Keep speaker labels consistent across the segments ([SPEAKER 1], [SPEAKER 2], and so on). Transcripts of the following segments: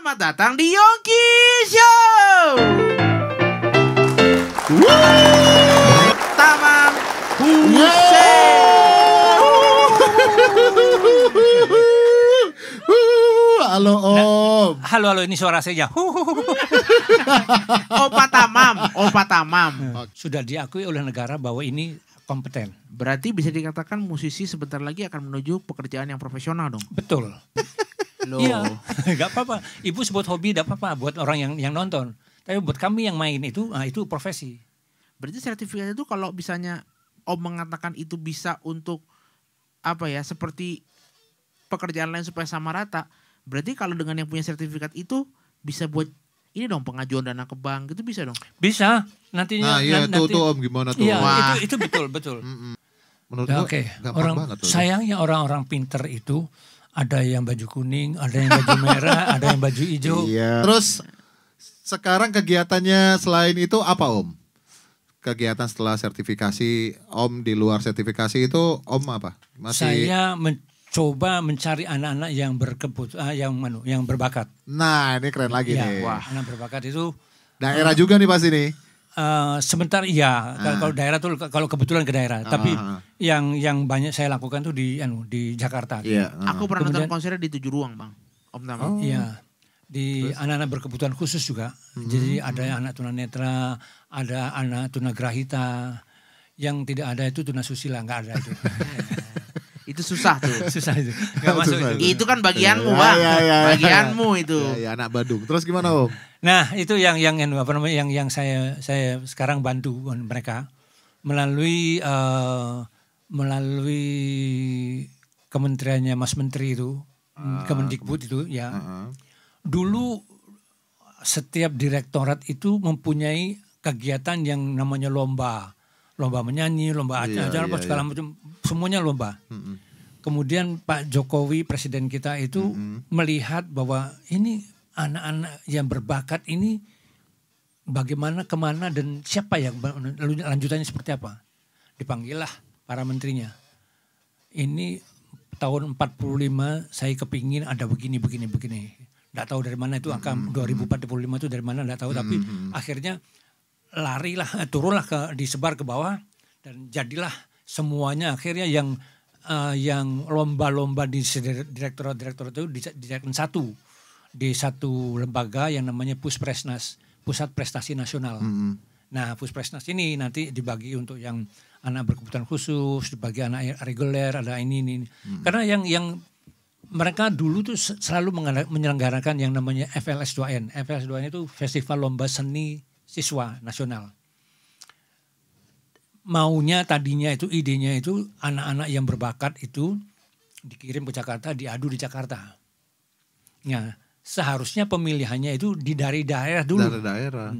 [SPEAKER 1] Selamat datang di Yongki Show. Taman
[SPEAKER 2] Halo Om.
[SPEAKER 3] Halo, ini suara saya.
[SPEAKER 1] Opa Tamam.
[SPEAKER 3] Sudah diakui oleh negara bahwa ini kompeten.
[SPEAKER 1] Berarti bisa dikatakan musisi sebentar lagi akan menuju pekerjaan yang profesional dong.
[SPEAKER 3] Betul.
[SPEAKER 1] Loh.
[SPEAKER 3] Iya, gak apa-apa. Ibu sebut hobi gak apa-apa buat orang yang nonton. Tapi buat kami yang main itu profesi.
[SPEAKER 1] Berarti sertifikat itu kalau misalnya Om mengatakan itu bisa untuk apa ya, seperti pekerjaan lain supaya sama rata. Berarti kalau dengan yang punya sertifikat itu bisa buat ini dong, pengajuan dana ke bank gitu bisa dong?
[SPEAKER 3] Bisa nantinya.
[SPEAKER 2] Nah iya
[SPEAKER 3] nanti,
[SPEAKER 2] tuh Om gimana tuh?
[SPEAKER 3] Iya itu betul.
[SPEAKER 2] Menurut
[SPEAKER 3] Ya,
[SPEAKER 2] gua
[SPEAKER 3] oke.
[SPEAKER 2] gampang banget tuh.
[SPEAKER 3] Sayangnya orang-orang pinter itu ada yang baju kuning, ada yang baju merah, ada yang baju hijau.
[SPEAKER 2] Iya. Terus sekarang kegiatannya selain itu apa Om? Kegiatan setelah sertifikasi Om di luar sertifikasi itu Om apa?
[SPEAKER 3] Saya mencoba mencari anak-anak yang yang berbakat.
[SPEAKER 2] Nah ini keren lagi
[SPEAKER 3] Ya,
[SPEAKER 2] nih.
[SPEAKER 3] wah, anak berbakat itu
[SPEAKER 2] Daerah juga nih pasti nih.
[SPEAKER 3] sebentar iya. Kalau daerah tuh kalau kebetulan ke daerah. Tapi yang banyak saya lakukan tuh di Jakarta.
[SPEAKER 2] Iya.
[SPEAKER 1] Aku pernah nonton konsernya di 7 Ruang Bang, Om Tamam.
[SPEAKER 3] Iya. Di anak-anak berkebutuhan khusus juga. Jadi ada anak tunanetra, ada anak tunagrahita. Yang tidak ada itu tunasusila, nggak ada itu.
[SPEAKER 1] Itu susah tuh.
[SPEAKER 3] Susah itu. Nggak masuk
[SPEAKER 2] Susah
[SPEAKER 3] itu.
[SPEAKER 1] Itu kan bagianmu
[SPEAKER 2] Ya,
[SPEAKER 1] Bang.
[SPEAKER 2] ya.
[SPEAKER 1] Bagianmu itu.
[SPEAKER 2] Ya, anak Badung. Terus gimana Om?
[SPEAKER 3] Nah itu yang saya sekarang bantu mereka melalui kementeriannya Mas Menteri itu, Kemendikbud itu ya. Dulu setiap direktorat itu mempunyai kegiatan yang namanya lomba menyanyi, lomba acara apa segala macam, semuanya lomba. Kemudian Pak Jokowi presiden kita itu melihat bahwa ini anak-anak yang berbakat ini bagaimana, kemana dan siapa yang lanjutannya seperti apa. Dipanggillah para menterinya. Ini tahun 45 saya kepingin ada begini. Nggak tahu dari mana itu angka 2045 itu dari mana nggak tahu. Tapi akhirnya turunlah disebar ke bawah. Dan jadilah semuanya akhirnya yang lomba-lomba di direktorat itu dijadikan satu. Di satu lembaga yang namanya Puspresnas, Pusat Prestasi Nasional. Nah Puspresnas ini nanti dibagi untuk yang anak berkebutuhan khusus, dibagi anak reguler, ada ini. Karena yang mereka dulu tuh selalu menyelenggarakan yang namanya FLS2N. FLS2N itu Festival Lomba Seni Siswa Nasional. Tadinya itu idenya itu anak-anak yang berbakat itu dikirim ke Jakarta, diadu di Jakarta. Nah, seharusnya pemilihannya itu dari daerah dulu.
[SPEAKER 2] Dari daerah.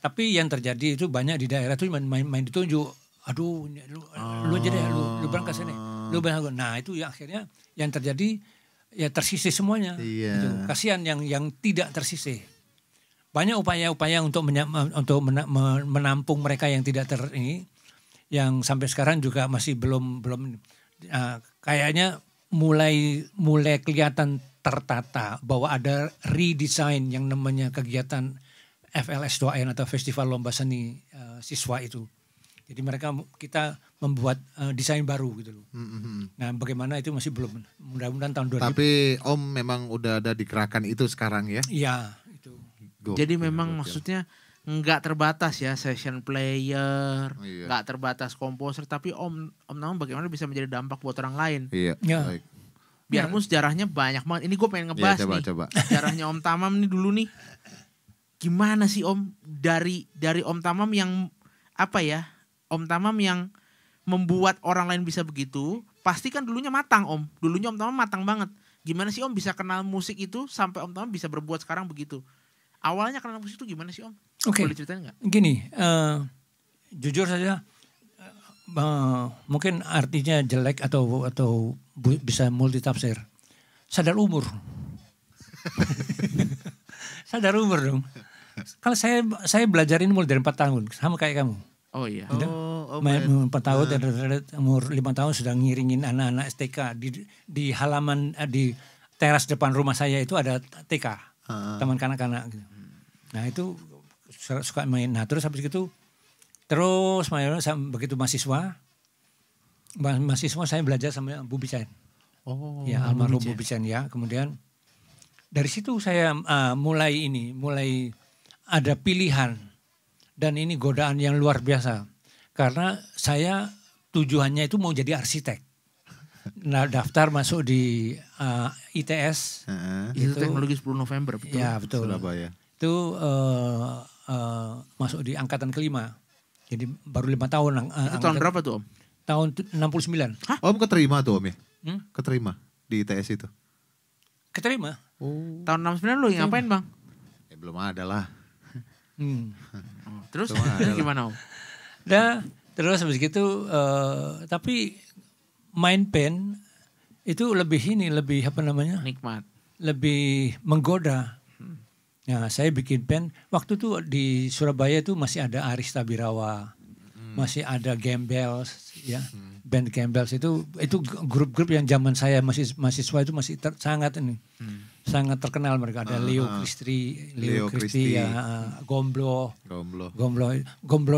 [SPEAKER 3] Tapi yang terjadi itu banyak di daerah itu main ditunjuk. Aduh, lu aja deh, lu berangkat sini. Lu berangkat. Nah, itu ya akhirnya yang terjadi ya tersisih semuanya.
[SPEAKER 2] Iya.
[SPEAKER 3] Gitu. Kasihan yang tidak tersisih. Banyak upaya-upaya untuk menampung mereka yang tidak yang sampai sekarang juga masih belum kayaknya mulai kelihatan tertata bahwa ada redesign yang namanya kegiatan FLS2N atau Festival Lomba Seni Siswa itu. Jadi kita membuat desain baru gitu loh. Nah bagaimana itu masih belum, mudah-mudahan tahun 2000.
[SPEAKER 2] Tapi Om memang udah ada di gerakan itu sekarang ya?
[SPEAKER 3] Iya itu.
[SPEAKER 1] Jadi memang maksudnya nggak terbatas ya session player, nggak terbatas komposer, tapi Om Tamam bagaimana bisa menjadi dampak buat orang lain.
[SPEAKER 2] Iya.
[SPEAKER 3] Ya.
[SPEAKER 2] Baik.
[SPEAKER 1] Biarpun sejarahnya banyak banget. Ini gue pengen ngebahas
[SPEAKER 2] Coba.
[SPEAKER 1] sejarahnya Om Tamam nih dulu nih. Gimana sih Om dari Om Tamam yang apa ya? Om Tamam yang membuat orang lain bisa begitu, pasti kan dulunya matang Om. Dulunya Om Tamam matang banget. Gimana sih Om bisa kenal musik itu sampai Om Tamam bisa berbuat sekarang begitu? Awalnya kenal musik itu gimana sih Om?
[SPEAKER 3] Oke.
[SPEAKER 1] Boleh ceritain nggak?
[SPEAKER 3] Gini, jujur saja mungkin artinya jelek atau bisa multitafsir. Sadar umur. Sadar umur dong. Kalau saya belajarin mulai dari 4 tahun, sama kayak kamu.
[SPEAKER 1] Oh iya.
[SPEAKER 3] 4 tahun dan umur 5 tahun sudah ngiringin anak-anak STK di halaman di teras depan rumah saya itu ada TK. taman kanak-kanak gitu. Nah itu suka main. Nah terus habis itu terus main begitu mahasiswa saya belajar sama Bu Bicen.
[SPEAKER 2] Oh.
[SPEAKER 3] Ya almarhum Bu Bicen ya. Kemudian dari situ saya mulai ada pilihan dan ini godaan yang luar biasa karena saya tujuannya itu mau jadi arsitek. Nah daftar masuk di ITS.
[SPEAKER 1] Itu teknologi 10 November betul.
[SPEAKER 3] Ya betul.
[SPEAKER 2] Surabaya.
[SPEAKER 3] Itu masuk di angkatan kelima. Jadi baru 5 tahun.
[SPEAKER 1] Itu tahun berapa tuh Om?
[SPEAKER 3] Tahun 69.
[SPEAKER 1] Hah?
[SPEAKER 2] Om keterima tuh Om ya?
[SPEAKER 3] Hmm?
[SPEAKER 2] Keterima di ITS itu?
[SPEAKER 3] Keterima.
[SPEAKER 2] Oh.
[SPEAKER 1] Tahun 69 lu ngapain Bang?
[SPEAKER 2] Belum ada lah.
[SPEAKER 1] Terus
[SPEAKER 2] Belum ada lah.
[SPEAKER 1] gimana Om?
[SPEAKER 3] Nah, terus habis gitu tapi main pen itu lebih apa namanya?
[SPEAKER 1] Nikmat.
[SPEAKER 3] Lebih menggoda. Ya, saya bikin pen waktu itu di Surabaya itu masih ada Aris Tabirawa. Masih ada Gembels ya. Band Gembels itu grup-grup yang zaman saya masih mahasiswa itu masih sangat terkenal mereka. Ada Leo Christie ya, Gomblo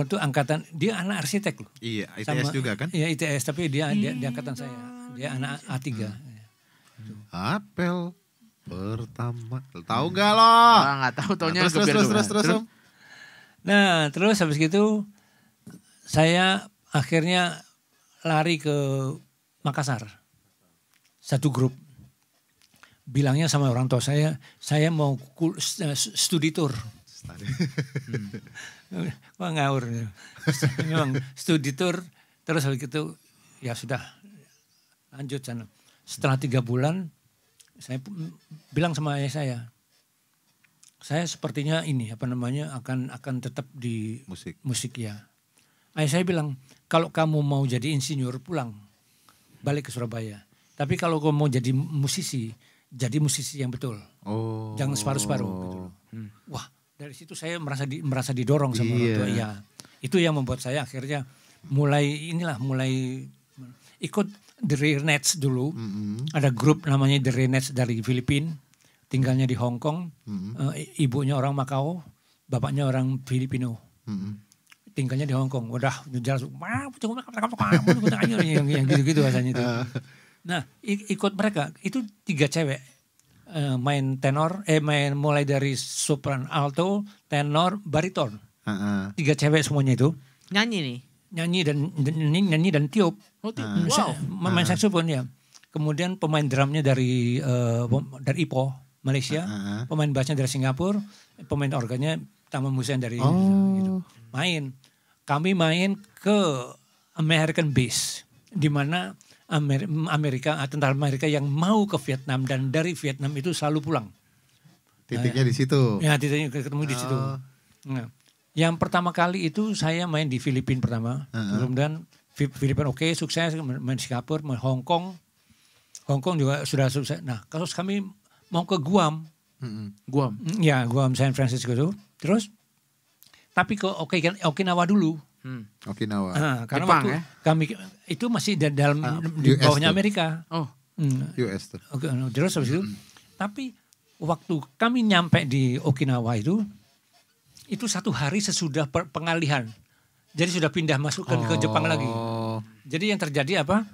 [SPEAKER 3] itu angkatan dia anak arsitek loh.
[SPEAKER 2] Iya, ITS juga kan?
[SPEAKER 3] Iya ITS tapi dia angkatan saya. Dia anak A3.
[SPEAKER 2] Apel pertama. Tahu nggak lo?
[SPEAKER 1] Nggak tahu taunya
[SPEAKER 2] Terus Om.
[SPEAKER 3] Nah terus habis gitu saya akhirnya lari ke Makassar. Satu grup. Bilangnya sama orang tua saya mau studi tour. Wah ngawur. Memang studi tour. Terus habis itu ya sudah lanjut sana. Setelah 3 bulan saya bilang sama ayah saya sepertinya ini apa namanya akan tetap di musik ya. Ayah saya bilang kalau kamu mau jadi insinyur pulang balik ke Surabaya. Tapi kalau kamu mau jadi musisi yang betul. Oh. Jangan separuh-separuh gitu loh. Wah, dari situ saya merasa didorong sama orang tua. Ya, itu yang membuat saya akhirnya mulai ikut The Raynets dulu. Ada grup namanya The Raynets dari Filipina. Tinggalnya di Hong Kong. Ibunya orang Macau, bapaknya orang Filipino. Tinggalnya di Hong Kong. Udah jelas yang gitu-gitu rasanya itu. Nah, ikut mereka itu 3 cewek. Main tenor, main mulai dari sopran, alto, tenor, bariton. 3 cewek semuanya itu.
[SPEAKER 1] Nyanyi nih.
[SPEAKER 3] Nyanyi dan tiup.
[SPEAKER 1] Wow.
[SPEAKER 3] Main saxophone ya. Kemudian pemain drumnya dari Ipoh, Malaysia. Pemain bassnya dari Singapura. Pemain organnya Taman Museum dari gitu. Kami main ke American Base. Di mana tentara Amerika yang mau ke Vietnam dan dari Vietnam itu selalu pulang.
[SPEAKER 2] Titiknya di situ.
[SPEAKER 3] Ya, titiknya ketemu di situ. Nah, yang pertama kali itu saya main di Filipina pertama. Kemudian Filipina oke, sukses, main di Singapura, main Hong Kong. Hong Kong juga sudah sukses. Nah, kalau kami mau ke Guam.
[SPEAKER 1] Guam.
[SPEAKER 3] Ya, Guam, San Francisco itu. Terus tapi ke Okinawa dulu.
[SPEAKER 2] Okinawa.
[SPEAKER 3] Karena
[SPEAKER 1] Jepang,
[SPEAKER 3] waktu
[SPEAKER 1] ya?
[SPEAKER 3] kami itu masih dalam di
[SPEAKER 2] US
[SPEAKER 3] bawahnya
[SPEAKER 2] tuh.
[SPEAKER 3] Amerika.
[SPEAKER 2] US tuh.
[SPEAKER 3] Terus habis itu. Tapi waktu kami nyampe di Okinawa itu 1 hari sesudah pengalihan. Jadi sudah pindah masuk ke Jepang lagi. Jadi yang terjadi apa?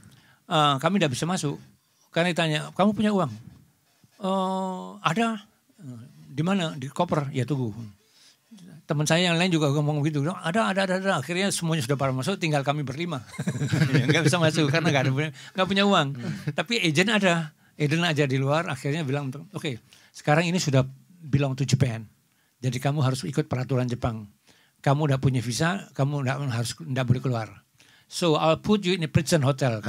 [SPEAKER 3] Kami tidak bisa masuk. Karena ditanya, kamu punya uang? Ada. Di mana? Di koper. Ya tunggu. Teman saya yang lain juga ngomong gitu. Ada. Akhirnya semuanya sudah pada masuk, tinggal kami berlima. Nggak bisa masuk karena nggak punya uang. Tapi agent ada. Agent aja di luar. Akhirnya bilang, oke, sekarang ini sudah belong to Japan. Jadi kamu harus ikut peraturan Jepang. Kamu udah punya visa, kamu nggak boleh keluar. So I'll put you in a prison hotel.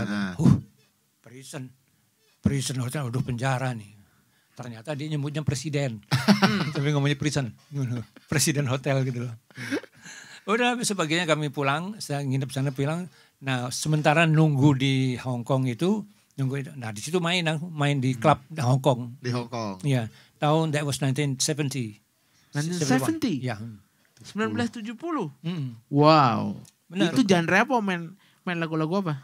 [SPEAKER 3] Prison hotel, udah penjara nih. Ternyata dia nyebutnya presiden. Tapi ngomongnya prison. Presiden hotel gitu loh. Udah sebagainya kami pulang. Saya nginep sana pulang. Nah sementara nunggu di Hong Kong itu. Nah di situ main di klub di Hong Kong.
[SPEAKER 2] Di Hong Kong.
[SPEAKER 3] Iya. Tahun that was 1970.
[SPEAKER 1] 1970?
[SPEAKER 3] Ya.
[SPEAKER 1] 1970? Wow.
[SPEAKER 3] Benar.
[SPEAKER 1] Itu genre apa main lagu-lagu apa?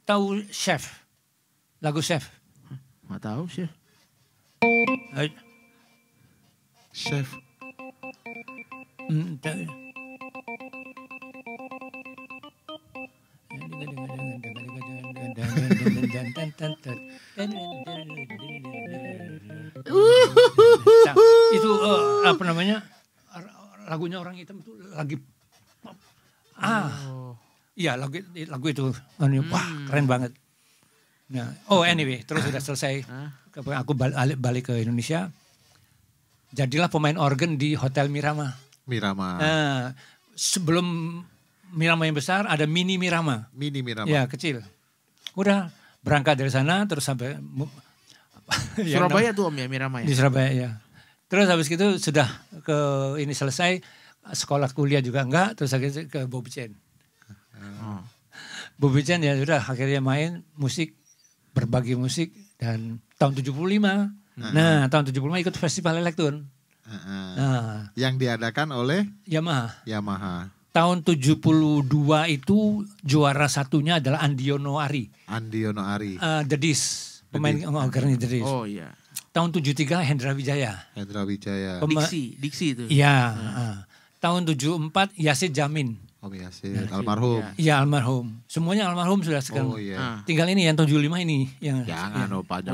[SPEAKER 3] Tahu Chef. Lagu Chef.
[SPEAKER 1] Nggak tahu sih.
[SPEAKER 2] Chef.
[SPEAKER 3] Itu apa namanya, lagunya orang hitam itu lagi iya lagu itu wah keren banget. Nah, anyway, terus sudah selesai, aku balik ke Indonesia, jadilah pemain organ di Hotel Mirama. Nah, sebelum Mirama yang besar ada mini Mirama.
[SPEAKER 2] Mini Mirama.
[SPEAKER 3] Ya, kecil. Udah berangkat dari sana terus sampai
[SPEAKER 1] Surabaya tuh Om ya, Mirama ya.
[SPEAKER 3] Di Surabaya ya. Terus habis itu sudah ke ini selesai, sekolah kuliah juga enggak, terus akhirnya ke Bobby Chen. Bobby Chen ya sudah akhirnya main musik, berbagi musik, dan tahun 75. Nah, tahun 75 ikut festival Elektron. Nah,
[SPEAKER 2] yang diadakan oleh
[SPEAKER 3] Yamaha. Tahun 72 itu juara satunya adalah Andiono Ari. The Dis, pemain organ The Dis.
[SPEAKER 1] Oh iya.
[SPEAKER 3] Tahun 73 Hendra Wijaya.
[SPEAKER 1] Diksi itu.
[SPEAKER 3] Iya. Tahun 74 Yasid Jamin.
[SPEAKER 2] Om Yasid, almarhum.
[SPEAKER 3] Iya, almarhum. Semuanya almarhum sudah sekarang.
[SPEAKER 2] Oh iya.
[SPEAKER 3] Tinggal ini yang 75 ini yang
[SPEAKER 2] jangan panjang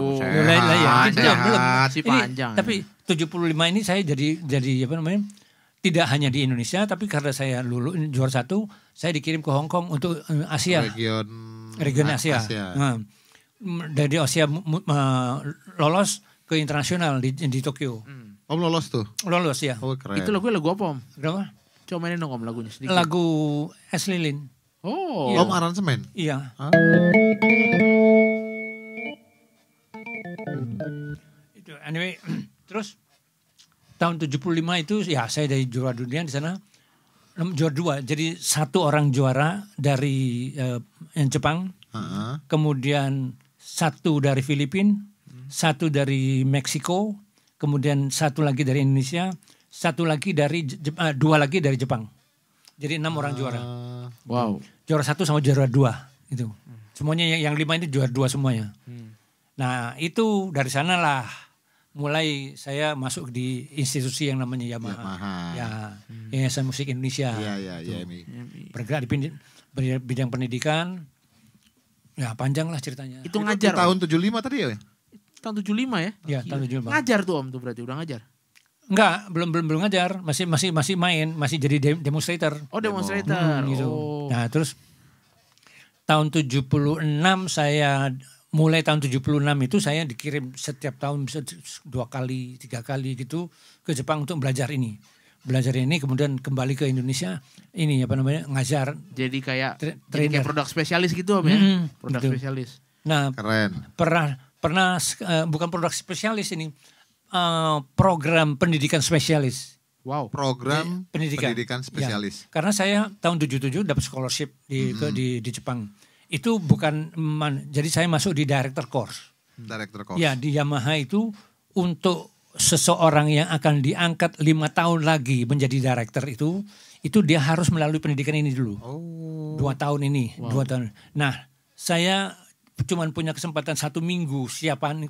[SPEAKER 1] panjang.
[SPEAKER 3] Tapi 75 ini saya jadi apa namanya? Tidak hanya di Indonesia, tapi karena saya lulus juara satu, saya dikirim ke Hong Kong untuk Asia. Region Asia. Nah, dari Asia lolos ke internasional di Tokyo.
[SPEAKER 2] Om lolos tuh?
[SPEAKER 3] Lolos ya.
[SPEAKER 2] Oh, keren.
[SPEAKER 1] Itu lagu apa Om?
[SPEAKER 3] Berapa?
[SPEAKER 1] Coba mainin dong Om lagunya sedikit.
[SPEAKER 3] Lagu Es Lilin.
[SPEAKER 1] Oh.
[SPEAKER 2] Om aransemen?
[SPEAKER 3] Iya. Itu anyway, terus tahun 75 itu ya saya dari juara dunia di sana, juara 2. Jadi satu orang juara dari yang Jepang, kemudian satu dari Filipina, satu dari Meksiko, kemudian satu lagi dari Indonesia, satu lagi dari 2 lagi dari Jepang. Jadi 6 orang juara.
[SPEAKER 1] Wow.
[SPEAKER 3] Juara 1 sama juara 2 itu. Semuanya yang 5 ini juara 2 semuanya. Nah itu dari sanalah mulai saya masuk di institusi yang namanya Yamaha. Ya, Yayasan Musik Indonesia.
[SPEAKER 2] Iya.
[SPEAKER 3] Bergerak di bidang pendidikan. Ya panjang lah ceritanya.
[SPEAKER 1] Itu ngajar
[SPEAKER 2] tahun 75 tadi ya?
[SPEAKER 1] Tahun 75 ya?
[SPEAKER 3] Ya, tahun 75.
[SPEAKER 1] Ngajar tuh Om tuh berarti udah ngajar.
[SPEAKER 3] Enggak, belum ngajar, masih main, masih jadi demonstrator.
[SPEAKER 1] Oh, demonstrator.
[SPEAKER 3] Gitu.
[SPEAKER 1] Oh.
[SPEAKER 3] Nah, terus tahun 76 saya mulai tahun 76 itu saya dikirim setiap tahun bisa 2 kali, 3 kali gitu ke Jepang untuk belajar ini. Belajar ini kemudian kembali ke Indonesia, ini apa namanya, ngajar.
[SPEAKER 1] Jadi kayak
[SPEAKER 3] trainer,
[SPEAKER 1] kayak produk spesialis gitu Om ya. Produk
[SPEAKER 3] gitu.
[SPEAKER 1] spesialis.
[SPEAKER 3] Nah,
[SPEAKER 2] keren.
[SPEAKER 3] Pernah bukan produk spesialis ini. Program pendidikan spesialis.
[SPEAKER 1] Wow.
[SPEAKER 2] Program pendidikan spesialis.
[SPEAKER 3] Ya, karena saya tahun 77 dapat scholarship di Jepang. Itu bukan jadi saya masuk di director course.
[SPEAKER 2] Director course.
[SPEAKER 3] Ya, di Yamaha itu untuk seseorang yang akan diangkat 5 tahun lagi menjadi director itu dia harus melalui pendidikan ini dulu. 2 tahun ini, 2 tahun. Nah, saya cuman punya kesempatan 1 minggu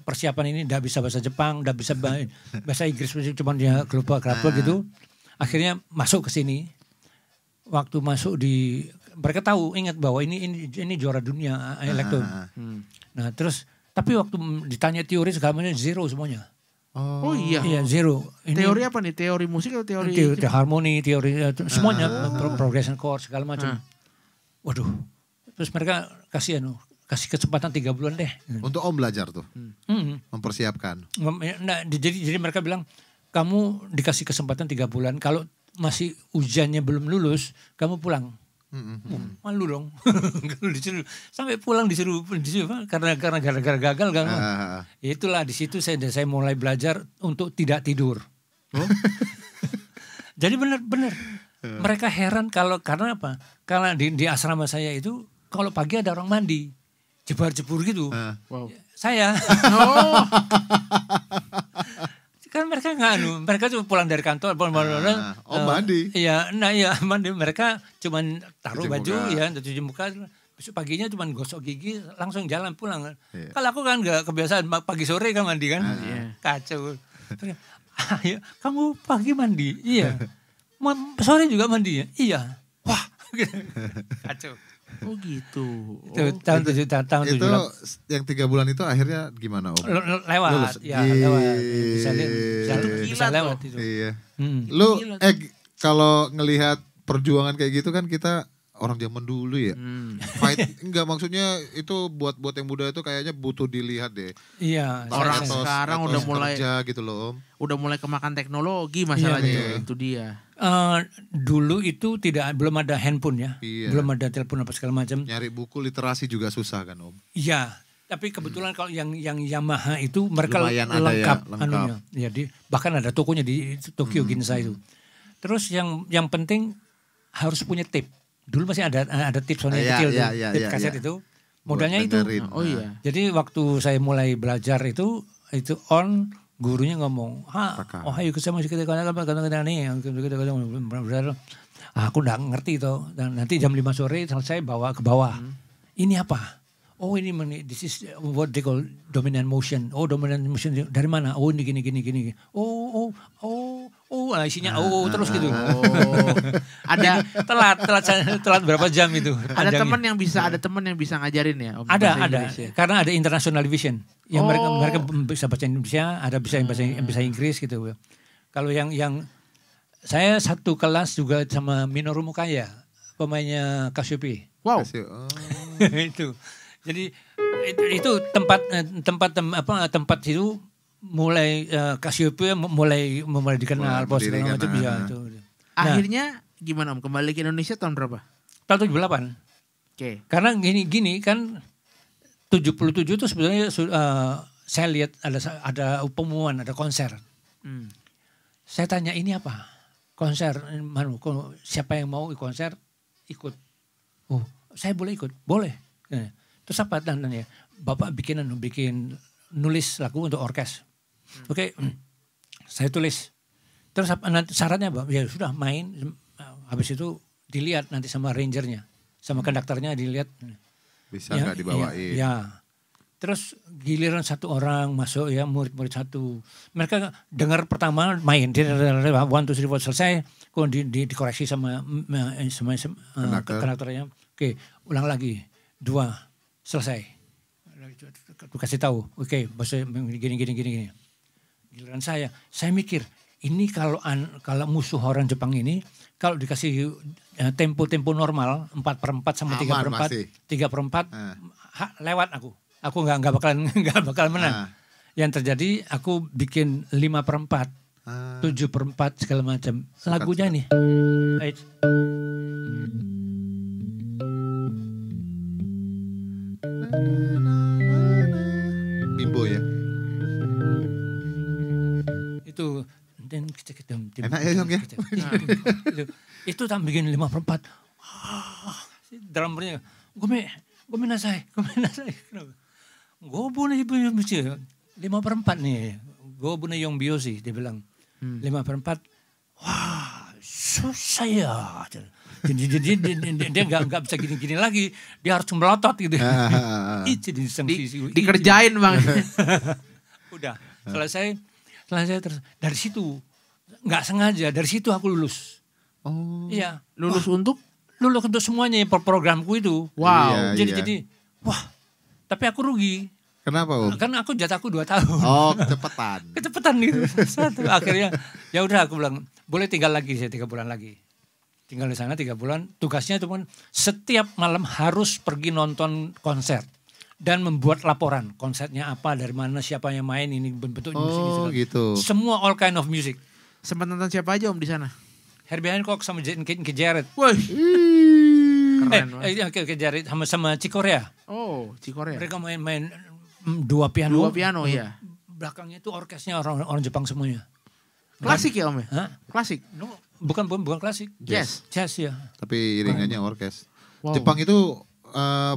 [SPEAKER 3] persiapan ini, udah bisa bahasa Jepang, udah bisa bahasa Inggris, cuman dia kelapa gitu. Akhirnya masuk ke sini. Waktu masuk mereka tahu, ingat bahwa ini juara dunia elektron. Nah, terus tapi waktu ditanya teori segala macam zero semuanya.
[SPEAKER 1] Oh iya.
[SPEAKER 3] Iya, zero.
[SPEAKER 1] Teori apa nih? Teori musik atau teori
[SPEAKER 3] harmoni, teori semuanya, progression chord segala macam. Waduh. Terus mereka kasih kesempatan 3 bulan deh.
[SPEAKER 2] Untuk Om belajar tuh, mempersiapkan.
[SPEAKER 3] Nah, jadi mereka bilang, kamu dikasih kesempatan 3 bulan, kalau masih ujiannya belum lulus, kamu pulang. Malu dong. Disuruh, sampai pulang disuruh karena gara-gara gagal kan. Itulah di situ saya mulai belajar untuk tidak tidur. Jadi benar-benar mereka heran karena apa? Karena di asrama saya itu kalau pagi ada orang mandi. Jebur-jebur gitu.
[SPEAKER 1] Wow.
[SPEAKER 3] Saya. Kan mereka mereka cuma pulang dari kantor.
[SPEAKER 2] Mandi.
[SPEAKER 3] Iya, mandi. Mereka cuma taruh baju ya, cuci muka. Besok paginya cuma gosok gigi, langsung jalan pulang. Kalau aku kan gak kebiasaan pagi sore kan mandi kan. Kacau. Terus, ayo, kamu pagi mandi? Iya. Sore juga mandi ya? Iya. Wah, kacau.
[SPEAKER 1] Oh gitu.
[SPEAKER 3] Itu tahun 78.
[SPEAKER 2] Itu yang 3 bulan itu akhirnya gimana Om?
[SPEAKER 3] Lewat, ya lewat. Bisa lewat itu.
[SPEAKER 2] Iya. Lu kalau ngelihat perjuangan kayak gitu kan kita orang zaman dulu ya. Fight enggak, maksudnya itu buat yang muda itu kayaknya butuh dilihat deh.
[SPEAKER 3] Iya.
[SPEAKER 1] Orang sekarang udah mulai
[SPEAKER 2] kerja gitu loh Om.
[SPEAKER 1] Udah mulai kemakan teknologi masalahnya. Itu dia.
[SPEAKER 3] Dulu itu belum ada handphone ya.
[SPEAKER 2] Iya.
[SPEAKER 3] Belum ada telepon apa segala macam.
[SPEAKER 2] Nyari buku literasi juga susah kan Om.
[SPEAKER 3] Iya. Tapi kebetulan kalau yang Yamaha itu mereka
[SPEAKER 2] Lumayan
[SPEAKER 3] lengkap,
[SPEAKER 2] ada ya,
[SPEAKER 3] anunya. Ya, bahkan ada tokonya di Tokyo Ginza itu. Terus yang penting harus punya tape. Dulu masih ada tape Sony kecil tuh, tape kaset itu. Modalnya itu.
[SPEAKER 1] Oh iya.
[SPEAKER 3] Jadi waktu saya mulai belajar itu on, gurunya ngomong, oh ayo kita masih kita nih, aku nggak ngerti tuh. Dan nanti jam 5 sore selesai bawa ke bawah. Ini apa? Oh ini this is what they call dominant motion. Oh dominant motion dari mana? Oh ini gini. Oh isinya terus gitu.
[SPEAKER 1] Ada
[SPEAKER 3] telat berapa jam itu?
[SPEAKER 1] Ada teman yang bisa ngajarin ya Om?
[SPEAKER 3] Ada. Karena ada international division. Yang mereka bisa bahasa Indonesia, ada bisa bahasa Inggris gitu. Kalau yang saya satu kelas juga sama Minoru Mukaya, pemainnya Cassiopeia.
[SPEAKER 1] Wow.
[SPEAKER 3] Itu. Jadi itu tempat itu mulai Cassiopeia mulai dikenal pos segala macam ya itu.
[SPEAKER 1] Akhirnya gimana Om? Kembali ke Indonesia tahun berapa?
[SPEAKER 3] Tahun 78.
[SPEAKER 1] Oke.
[SPEAKER 3] Karena gini kan 77 itu sebenarnya saya lihat ada pengumuman, ada konser. Saya tanya ini apa? Konser siapa yang mau konser ikut. Oh, saya boleh ikut? Boleh. Terus apa tandanya? Bapak bikin nulis lagu untuk orkes. Oke, saya tulis. Terus nanti syaratnya apa? Ya sudah main. Habis itu dilihat nanti sama rangernya, sama konduktornya dilihat.
[SPEAKER 2] Bisa nggak dibawain?
[SPEAKER 3] Ya. Terus giliran satu orang masuk ya, murid-murid satu. Mereka dengar pertama main, 1, 2, 3, 4 selesai, kok dikoreksi sama konduktornya. Oke, ulang lagi, 2. Selesai. Kasih tahu. Oke, gini. Giliran saya mikir, ini kalau musuh orang Jepang ini, kalau dikasih tempo normal 4/4 sama 3/4, 3/4, lewat aku. Aku nggak bakalan menang. Yang terjadi aku bikin 5/4, 7/4 segala macam. Lagunya nih.
[SPEAKER 2] Bimbo ya.
[SPEAKER 3] Itu
[SPEAKER 2] enak ya Yong ya.
[SPEAKER 3] Itu tak bikin 5/4. Drummernya, gue menasai. Gue bunyi 5/4 nih. Gue bunyi Yong Biosi, dia bilang 5/4. Wah, susah ya. Jadi dia nggak bisa gini-gini lagi, dia harus melotot gitu. Itu
[SPEAKER 1] dikerjain Bang.
[SPEAKER 3] Udah selesai terus dari situ nggak sengaja dari situ aku lulus.
[SPEAKER 2] Oh.
[SPEAKER 3] Iya.
[SPEAKER 1] Lulus untuk
[SPEAKER 3] semuanya programku itu.
[SPEAKER 1] Wow.
[SPEAKER 3] Jadi wah, tapi aku rugi.
[SPEAKER 2] Kenapa Om?
[SPEAKER 3] Karena aku jatahku 2 tahun.
[SPEAKER 2] Oh, kecepatan
[SPEAKER 3] gitu. Akhirnya ya udah aku bilang boleh tinggal lagi saya 3 bulan lagi. Tinggal di sana 3 bulan, tugasnya cuma setiap malam harus pergi nonton konser dan membuat laporan konsernya apa, dari mana, siapa yang main, ini bentuk musik.
[SPEAKER 2] Oh gitu.
[SPEAKER 3] Semua all kind of music.
[SPEAKER 1] Sempat nonton siapa aja Om di sana?
[SPEAKER 3] Herbie Hancock sama Keith Jarrett.
[SPEAKER 1] Wih. Keren.
[SPEAKER 3] Keith Jarrett sama Chick Corea.
[SPEAKER 1] Oh, Chick Corea.
[SPEAKER 3] Mereka main 2 piano.
[SPEAKER 1] 2 piano ya.
[SPEAKER 3] Belakangnya itu orkesnya orang Jepang semuanya.
[SPEAKER 1] Klasik ya Om ya?
[SPEAKER 3] Hah?
[SPEAKER 1] Klasik.
[SPEAKER 3] No, bukan klasik.
[SPEAKER 1] Jazz
[SPEAKER 3] ya.
[SPEAKER 2] Tapi iringannya orkes.
[SPEAKER 1] Wow.
[SPEAKER 2] Jepang itu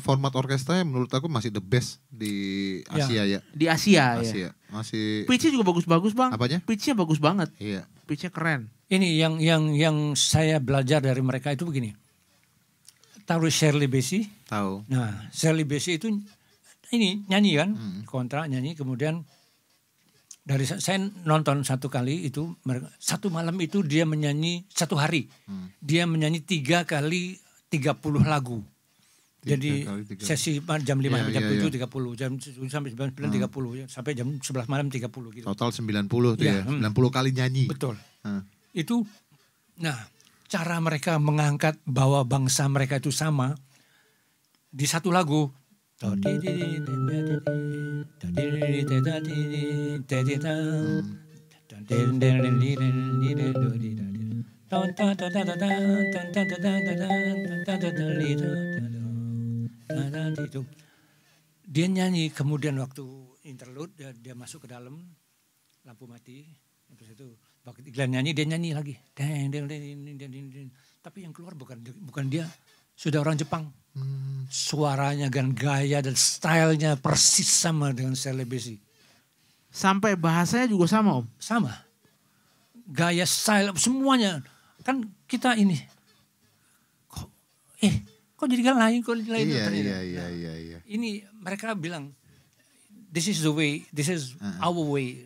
[SPEAKER 2] format orkestranya menurut aku masih the best di Asia ya.
[SPEAKER 1] Di Asia ya.
[SPEAKER 2] Masih.
[SPEAKER 1] Pitch-nya juga bagus-bagus Bang.
[SPEAKER 2] Apanya?
[SPEAKER 1] Pitch-nya bagus banget.
[SPEAKER 2] Iya.
[SPEAKER 1] Pitch-nya keren.
[SPEAKER 3] Ini yang saya belajar dari mereka itu begini. Tahu Shirley Bassey?
[SPEAKER 2] Tahu.
[SPEAKER 3] Nah, Shirley Bassey itu ini nyanyi kan, kontra nyanyi, kemudian saya nonton satu kali itu, satu malam itu dia menyanyi, satu hari dia menyanyi 3 kali 30 lagu. Jadi sesi jam 5 sampai jam 7 30, jam 7 sampai jam 9 30, sampai jam 11 malam 30 gitu.
[SPEAKER 2] Total 90 tuh ya, 90 kali nyanyi.
[SPEAKER 3] Betul. Itu, nah cara mereka mengangkat bahwa bangsa mereka itu sama di satu lagu. Itu dia nyanyi, kemudian waktu interlude dia masuk ke dalam, lampu mati, terus itu waktu Glenn nyanyi, dia nyanyi lagi, tapi yang keluar bukan dia, sudah orang Jepang. Suaranya dan gaya dan stylenya persis sama dengan Shirley Bassey.
[SPEAKER 1] Sampai bahasanya juga sama, Om?
[SPEAKER 3] Sama. Gaya, style, semuanya. Kan kita ini, kok jadi lain, kok jadi lain.
[SPEAKER 2] Iya.
[SPEAKER 3] Ini mereka bilang, this is the way, this is our way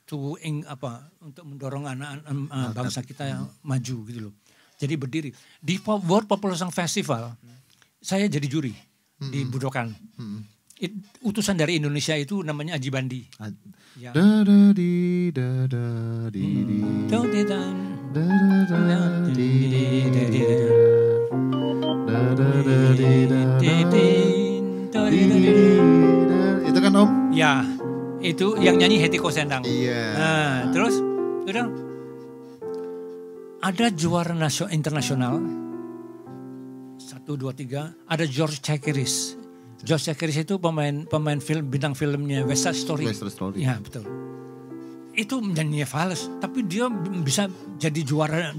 [SPEAKER 3] to untuk mendorong anak-anak bangsa kita yang maju gitu loh. Jadi berdiri di World Popular Song Festival, saya jadi juri di Budokan. Utusan dari Indonesia itu namanya Aji Bandi. Ya.
[SPEAKER 2] Itu kan Om?
[SPEAKER 3] Ya, itu yang nyanyi Hetty Koes Endang.
[SPEAKER 2] Iya.
[SPEAKER 3] Nah, terus udah ada juara internasional 1, 2, 3. Ada George Chakiris. George Chakiris itu pemain film, bintang filmnya West Side Story.
[SPEAKER 2] West Side Story.
[SPEAKER 3] Ya betul. Itu menyanyi fals, tapi dia bisa jadi juara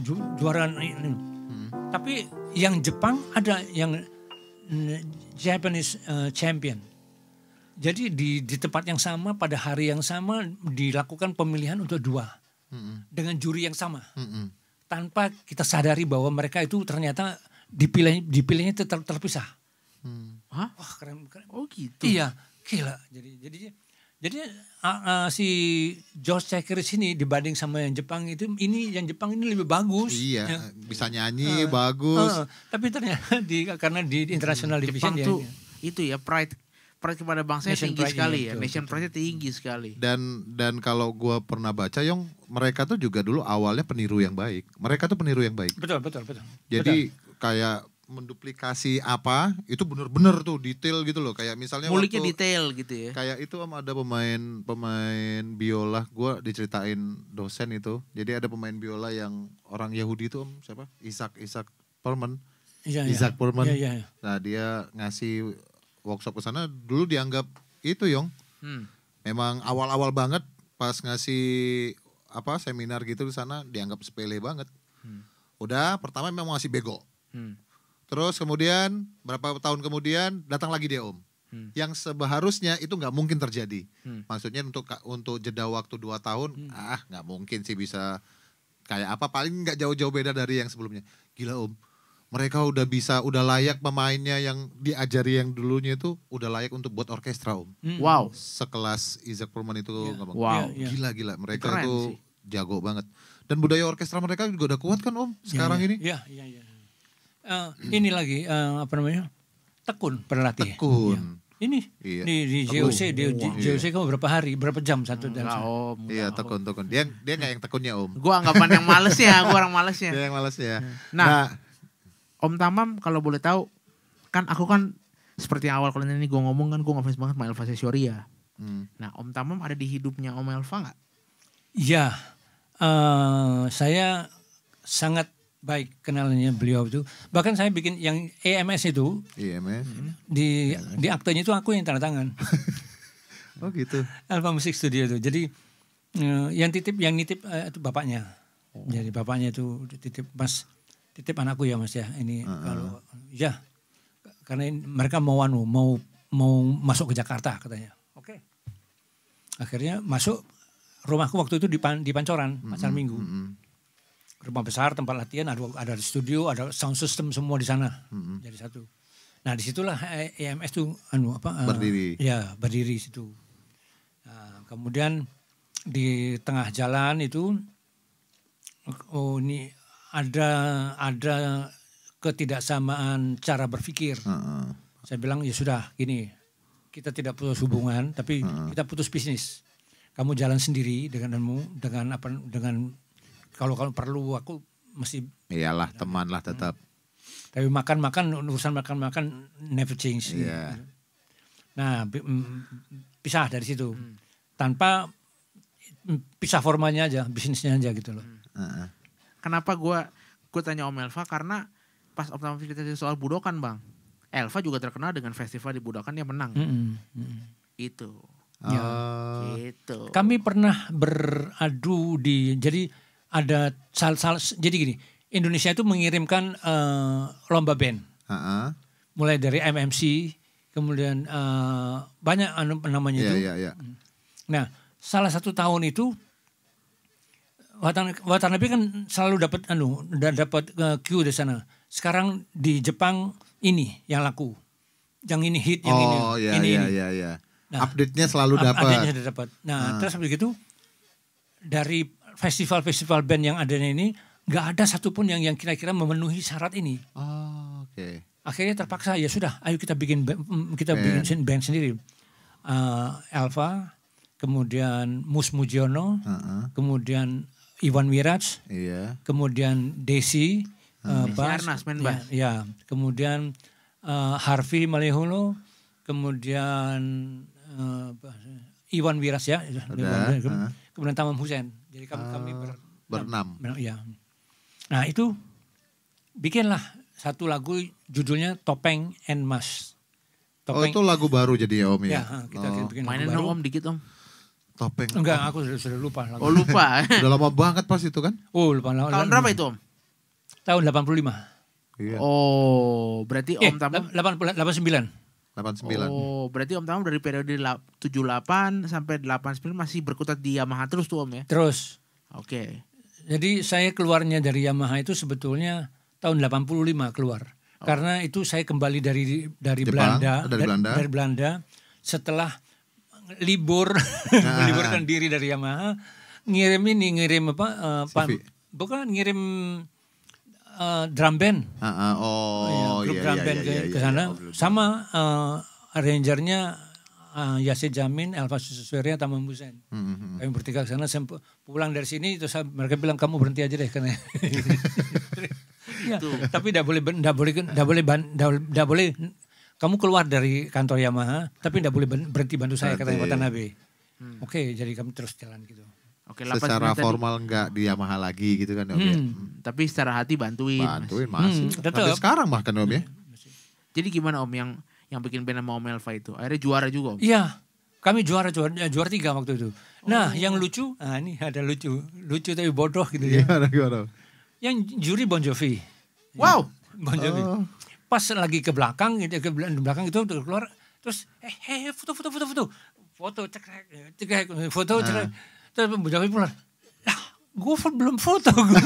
[SPEAKER 3] ini. Tapi yang Jepang ada yang Japanese champion. Jadi di tempat yang sama pada hari yang sama dilakukan pemilihan untuk 2 dengan juri yang sama. Tanpa kita sadari bahwa mereka itu ternyata dipilihnya terpisah.
[SPEAKER 1] Hah?
[SPEAKER 3] Wah keren.
[SPEAKER 1] Oh gitu.
[SPEAKER 3] Iya, gila. Jadi si George Chakiris ini dibanding sama yang Jepang itu, yang Jepang ini lebih bagus.
[SPEAKER 2] Iya,
[SPEAKER 3] ya.
[SPEAKER 2] Bisa nyanyi bagus.
[SPEAKER 3] Tapi ternyata karena di international division
[SPEAKER 1] Jepang tuh itu ya pride kepada bangsanya tinggi sekali ya. Nation pride tinggi sekali.
[SPEAKER 2] Dan kalau gue pernah baca, Yong, mereka tuh juga dulu awalnya peniru yang baik. Mereka tuh peniru yang baik.
[SPEAKER 3] Betul.
[SPEAKER 2] Jadi kayak menduplikasi apa, itu bener-bener tuh detail gitu loh. Kayak misalnya
[SPEAKER 1] muliknya detail gitu ya.
[SPEAKER 2] Kayak itu ada pemain biola, gue diceritain dosen itu. Jadi ada pemain biola yang orang Yahudi itu, Om, siapa? Isaac Perlman. Isaac Perlman.
[SPEAKER 3] Iya.
[SPEAKER 2] Nah dia ngasih workshop ke sana, dulu dianggap itu, Yong. Memang awal-awal banget pas ngasih seminar gitu di sana dianggap sepele banget. Udah pertama memang masih bego. Terus kemudian berapa tahun kemudian datang lagi dia, Om. Yang seharusnya itu nggak mungkin terjadi. Maksudnya untuk jeda waktu 2 tahun, nggak mungkin sih bisa kayak apa, paling nggak jauh-jauh beda dari yang sebelumnya. Gila, Om. Mereka udah layak pemainnya yang diajari yang dulunya itu udah layak untuk buat orkestra, Om.
[SPEAKER 1] Wow.
[SPEAKER 2] Sekelas Isaac Perlman itu,
[SPEAKER 1] wow.
[SPEAKER 2] Gila. Mereka
[SPEAKER 1] keren
[SPEAKER 2] itu
[SPEAKER 1] sih.
[SPEAKER 2] jago banget. Dan budaya orkestra mereka juga udah kuat kan, Om, sekarang ini.
[SPEAKER 3] Iya. Ini lagi tekun berlatih.
[SPEAKER 2] Tekun.
[SPEAKER 3] Ya. Ini di JOC, JOC kamu berapa jam satu dan
[SPEAKER 2] Iya, tekun. Dia nggak yang tekunnya, Om.
[SPEAKER 1] Gua anggapan yang malesnya, gua orang malesnya.
[SPEAKER 2] Dia yang malesnya.
[SPEAKER 1] Nah, Om Tamam kalau boleh tahu, kan aku kan seperti yang awal kalian ini gue ngomong kan, gue ngefans banget sama Elva Sesioria. Nah, Om Tamam ada di hidupnya Om Elva nggak?
[SPEAKER 3] Iya, saya sangat baik kenalnya beliau itu. Bahkan saya bikin yang EMS itu, di aktenya itu aku yang tanda tangan.
[SPEAKER 2] Oh gitu.
[SPEAKER 3] Elva Music Studio itu. Jadi yang nitip itu bapaknya. Jadi bapaknya itu titip anakku ya Mas ya. Ini kalau ya karena mereka mau masuk ke Jakarta katanya. Oke. Akhirnya masuk, rumahku waktu itu di Pancoran, Pasar Minggu. Rumah besar, tempat latihan, ada studio, ada sound system semua di sana. Jadi satu. Nah, disitulah EMS tuh berdiri. Ya, berdiri situ. Nah, kemudian di tengah jalan itu, oh ini ada ketidaksamaan cara berpikir. Saya bilang ya sudah gini, kita tidak putus hubungan, tapi kita putus bisnis. Kamu jalan sendiri dengan kalau perlu aku mesti.
[SPEAKER 2] Iyalah teman lah tetap.
[SPEAKER 3] Tapi urusan makan never change.
[SPEAKER 2] Iya.
[SPEAKER 3] Nah pisah dari situ, tanpa pisah formalnya aja, bisnisnya aja gitu loh.
[SPEAKER 1] Kenapa gue tanya Om Elva, karena pas Om Tama cerita soal Budokan Bang, Elva juga terkenal dengan festival di Budokan, dia menang. Itu.
[SPEAKER 3] Ya.
[SPEAKER 1] Gitu.
[SPEAKER 3] Kami pernah beradu jadi ada jadi gini, Indonesia itu mengirimkan lomba band. Mulai dari MMC, kemudian banyak namanya itu. Nah, salah satu tahun itu Watanabe kan selalu dapat Q di sana. Sekarang di Jepang ini yang laku. Yang ini hit, yang ini.
[SPEAKER 2] Iya. Nah, update-nya selalu dapat.
[SPEAKER 3] Update-nya sudah dapat. Nah, terus begitu dari festival band yang adanya ini nggak ada satupun yang kira-kira memenuhi syarat ini.
[SPEAKER 2] Oke.
[SPEAKER 3] Akhirnya terpaksa ya sudah, ayo kita bikin band sendiri. Elva, kemudian Mus Mujiono, kemudian Iwan Wiraj, kemudian Desi, bass, ya, kemudian Harvey Maleholo, kemudian Iwan Wiraj ya, kemudian Tamam Hussein. Jadi kami
[SPEAKER 2] berenam.
[SPEAKER 3] Ya. Nah itu bikinlah satu lagu judulnya Topeng and Mas.
[SPEAKER 2] Topeng. Oh itu lagu baru jadi ya Om ya?
[SPEAKER 3] Ya kita bikin
[SPEAKER 1] mainin
[SPEAKER 3] lagu baru.
[SPEAKER 1] Om dikit Om.
[SPEAKER 2] Topeng.
[SPEAKER 3] Enggak, aku sudah lupa.
[SPEAKER 1] Oh lupa.
[SPEAKER 2] Udah lama banget pas itu kan?
[SPEAKER 3] Oh lupa.
[SPEAKER 1] Tahun berapa itu Om?
[SPEAKER 3] Tahun 85.
[SPEAKER 1] Iya. Oh berarti Om Tamam
[SPEAKER 3] 89.
[SPEAKER 1] Oh berarti Om Tamam dari periode 78 sampai 89 masih berkutat di Yamaha terus tuh Om ya?
[SPEAKER 3] Terus.
[SPEAKER 1] Oke.
[SPEAKER 3] Jadi saya keluarnya dari Yamaha itu sebetulnya tahun 85 keluar. Karena itu saya kembali dari Jepang, dari Belanda setelah meliburkan diri dari Yamaha, ngirim drum band. Grup drum band ke sana sama arrangernya Yasir Jamin, Elva Suswirya, Tamam Hussein. Kami bertiga ke sana, pulang dari sini terus mereka bilang kamu berhenti aja deh karena ya, tapi tidak boleh kamu keluar dari kantor Yamaha, tapi tidak boleh berhenti bantu saya katanya Watanabe. Oke, jadi kami terus jalan gitu.
[SPEAKER 2] Oke, secara formal enggak di Yamaha lagi gitu kan Om ya.
[SPEAKER 1] Tapi secara hati bantuin
[SPEAKER 2] masih. Sampai sekarang bahkan Om ya.
[SPEAKER 1] Jadi gimana Om yang bikin band sama Om Elva itu? Akhirnya juara juga Om?
[SPEAKER 3] Iya, kami juara 3 waktu itu. Nah yang lucu, ini ada lucu tapi bodoh gitu ya.
[SPEAKER 2] Gimana?
[SPEAKER 3] Yang juri Bon Jovi.
[SPEAKER 1] Wow.
[SPEAKER 3] Bon Jovi. Pas lagi ke belakang itu keluar terus foto cekrek terus Bon Jovi pulang. Lah, gue belum foto gue.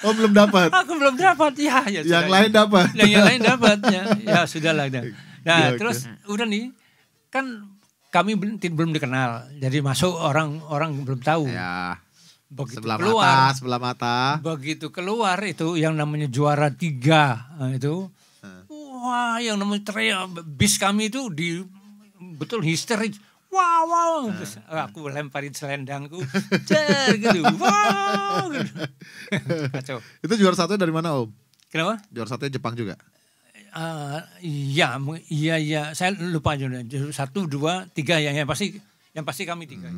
[SPEAKER 2] Oh belum dapat.
[SPEAKER 3] Aku belum dapat ya.
[SPEAKER 2] Yang lain dapat.
[SPEAKER 3] Yang lain dapat ya sudahlah. Nah terus udah nih kan kami belum dikenal, jadi masuk orang belum tahu.
[SPEAKER 2] Ya.
[SPEAKER 3] Begitu
[SPEAKER 2] sebelah mata.
[SPEAKER 3] Begitu keluar itu yang namanya juara 3 itu, wah yang namanya teriak, bis kami itu betul histeris. Wow. Terus aku lemparin selendangku, gitu. Wow. Gitu. Kacau.
[SPEAKER 2] Itu juara 1 dari mana Om?
[SPEAKER 3] Kenapa?
[SPEAKER 2] Juara 1 Jepang juga.
[SPEAKER 3] Iya. Saya lupa aja. 1, 2, 3 yang pasti kami 3.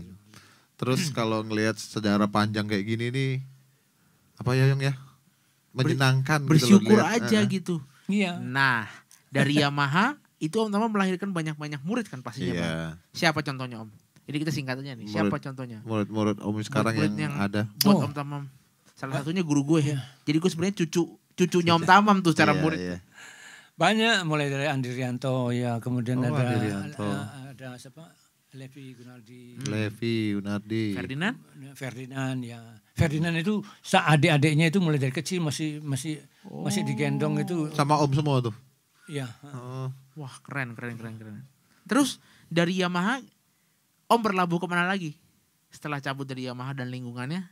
[SPEAKER 2] Terus kalau ngelihat sejarah panjang kayak gini nih, apa ya Yong ya? Menyenangkan.
[SPEAKER 1] Bersyukur aja gitu.
[SPEAKER 3] Iya.
[SPEAKER 1] Nah dari Yamaha itu Om Tama melahirkan banyak murid kan pastinya Bang. Siapa contohnya Om? Ini kita singkat aja nih. Siapa contohnya?
[SPEAKER 2] Murid Om sekarang yang ada.
[SPEAKER 1] Buat Om Tamam. Salah satunya guru gue. Jadi gue sebenarnya cucunya Om Tamam tuh secara murid.
[SPEAKER 2] Iya.
[SPEAKER 3] Banyak, mulai dari Andi Rianto ya, kemudian ada siapa? Levi Gunardi. Ferdinand ya. Ferdinand itu adik-adiknya itu mulai dari kecil masih digendong itu.
[SPEAKER 2] Sama Om semua tuh.
[SPEAKER 3] Iya.
[SPEAKER 1] Wah, keren. Terus dari Yamaha Om berlabuh kemana lagi? setelah cabut dari Yamaha dan lingkungannya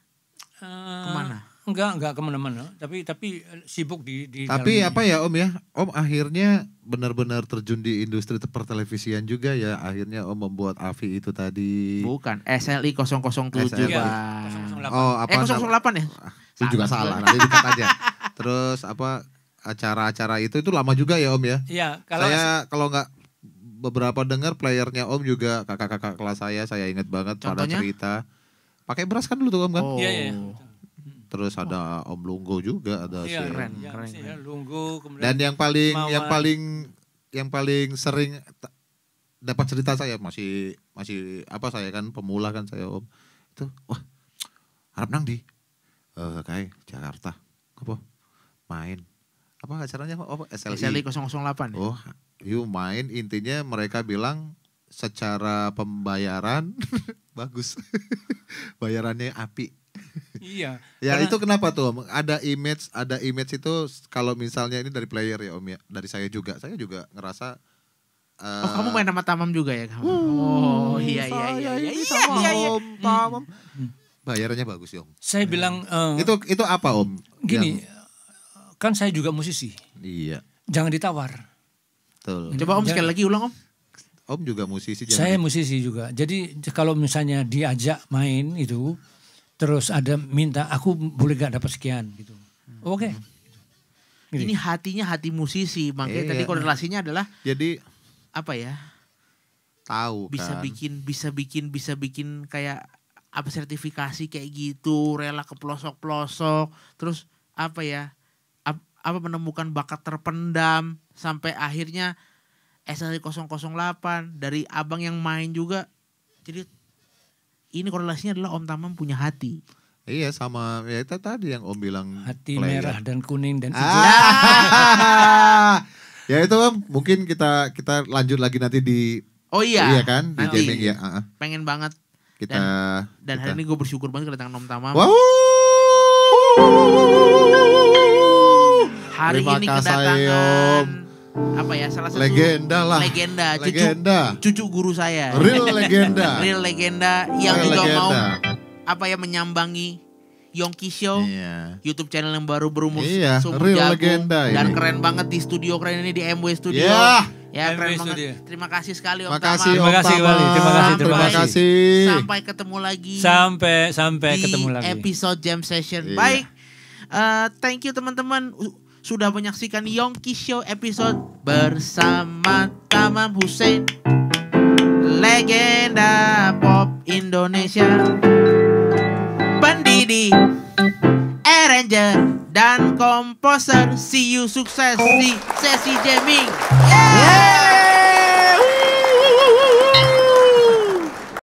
[SPEAKER 1] kemana?
[SPEAKER 3] Enggak kemana-mana. Tapi sibuk di
[SPEAKER 2] Tapi
[SPEAKER 3] dalam
[SPEAKER 2] apa ya Om ya? Om akhirnya benar-benar terjun di industri pertelevisian juga ya. Akhirnya Om membuat Avi itu tadi.
[SPEAKER 1] Bukan, SLI 007
[SPEAKER 2] SLI.
[SPEAKER 1] Bang.
[SPEAKER 3] 008.
[SPEAKER 2] Oh, apa
[SPEAKER 1] 008 ya?
[SPEAKER 2] Itu juga salah. Nanti dikat aja. Terus apa acara-acara itu lama juga ya Om ya?
[SPEAKER 3] Iya,
[SPEAKER 2] Kalau nggak beberapa dengar playernya Om juga kakak-kakak kelas saya ingat banget pada
[SPEAKER 1] Contohnya?
[SPEAKER 2] cerita. Pakai beras kan dulu tuh Om kan?
[SPEAKER 1] Oh.
[SPEAKER 3] Iya.
[SPEAKER 2] Terus ada Om Lunggo juga ada
[SPEAKER 3] Iya,
[SPEAKER 2] si-
[SPEAKER 1] keren.
[SPEAKER 3] Lunggu kemudian.
[SPEAKER 2] Dan yang paling sering dapat cerita saya masih apa saya kan pemula kan saya Om. Itu wah harap nang di kayak Jakarta. Apa? Main. Apa acaranya apa
[SPEAKER 1] SLI 008 ya?
[SPEAKER 2] Oh, yuk main intinya mereka bilang secara pembayaran bagus. Bayarannya api.
[SPEAKER 3] Iya.
[SPEAKER 2] Ya itu kenapa tuh Om? Ada image itu kalau misalnya ini dari player ya Om ya. Dari saya juga ngerasa
[SPEAKER 1] Oh, kamu main sama Tamam juga ya kamu? Oh, iya.
[SPEAKER 2] Sama Om Tamam. Bayarannya bagus ya Om.
[SPEAKER 3] Saya bilang
[SPEAKER 2] Itu apa Om?
[SPEAKER 3] gini, kan saya juga musisi.
[SPEAKER 2] Iya,
[SPEAKER 3] Jangan ditawar.
[SPEAKER 2] betul.
[SPEAKER 1] Coba Om sekali lagi ulang Om.
[SPEAKER 2] Om juga musisi
[SPEAKER 3] Saya musisi juga. Jadi kalau misalnya diajak main itu, terus ada minta aku boleh gak dapat sekian gitu. Oke. Gitu.
[SPEAKER 1] Ini hatinya hati musisi, makanya
[SPEAKER 2] Iya.
[SPEAKER 1] tadi korelasinya adalah
[SPEAKER 2] Jadi
[SPEAKER 1] apa ya?
[SPEAKER 2] tahu
[SPEAKER 1] Bisa
[SPEAKER 2] kan.
[SPEAKER 1] bisa bikin kayak apa sertifikasi kayak gitu, rela ke pelosok-pelosok, terus apa ya? Apa menemukan bakat terpendam sampai akhirnya SLI 008 dari abang yang main juga. Jadi ini korelasinya adalah Om Tamam punya hati.
[SPEAKER 2] Iya sama ya itu tadi yang Om bilang
[SPEAKER 3] Hati
[SPEAKER 2] player.
[SPEAKER 3] merah dan kuning dan hijau.
[SPEAKER 2] Ya itu Om, mungkin kita lanjut lagi nanti di
[SPEAKER 1] Oh iya.
[SPEAKER 2] iya kan di
[SPEAKER 1] Nanti.
[SPEAKER 2] gaming ya.
[SPEAKER 1] Pengen banget.
[SPEAKER 2] Kita
[SPEAKER 1] Dan hari ini gue bersyukur banget kedatangan Om Tamam.
[SPEAKER 2] Wow.
[SPEAKER 1] Hari
[SPEAKER 2] Terima
[SPEAKER 1] ini
[SPEAKER 2] kasih,
[SPEAKER 1] kedatangan apa ya salah satu
[SPEAKER 2] legenda lah.
[SPEAKER 1] legenda,
[SPEAKER 2] Legenda.
[SPEAKER 1] cucu guru saya.
[SPEAKER 2] Real legenda.
[SPEAKER 1] Real legenda yang
[SPEAKER 2] Real
[SPEAKER 1] juga
[SPEAKER 2] legenda.
[SPEAKER 1] mau apa ya menyambangi Yongki Show.
[SPEAKER 2] Iya.
[SPEAKER 1] YouTube channel yang baru berumur
[SPEAKER 2] Iya,
[SPEAKER 1] sumur
[SPEAKER 2] real
[SPEAKER 1] jagung.
[SPEAKER 2] legenda
[SPEAKER 1] Dan
[SPEAKER 2] ini.
[SPEAKER 1] keren banget di studio keren ini di MW Studio.
[SPEAKER 2] Yeah.
[SPEAKER 1] Ya
[SPEAKER 3] MW
[SPEAKER 1] keren
[SPEAKER 3] Studio.
[SPEAKER 1] banget. Terima kasih sekali Om
[SPEAKER 2] Makasih
[SPEAKER 1] Tamam.
[SPEAKER 2] Om
[SPEAKER 3] Terima kasih
[SPEAKER 2] Tamam.
[SPEAKER 3] kembali, terima kasih.
[SPEAKER 1] Sampai ketemu lagi
[SPEAKER 3] Sampai
[SPEAKER 1] di
[SPEAKER 3] ketemu lagi.
[SPEAKER 1] episode Jam Session.
[SPEAKER 2] Iya.
[SPEAKER 1] Baik. Thank you teman-teman sudah menyaksikan Yongki Show episode bersama Tamam Hussein, legenda pop Indonesia, pendidi, arranger dan komposer. See you sukses di sesi jamming. Yeah!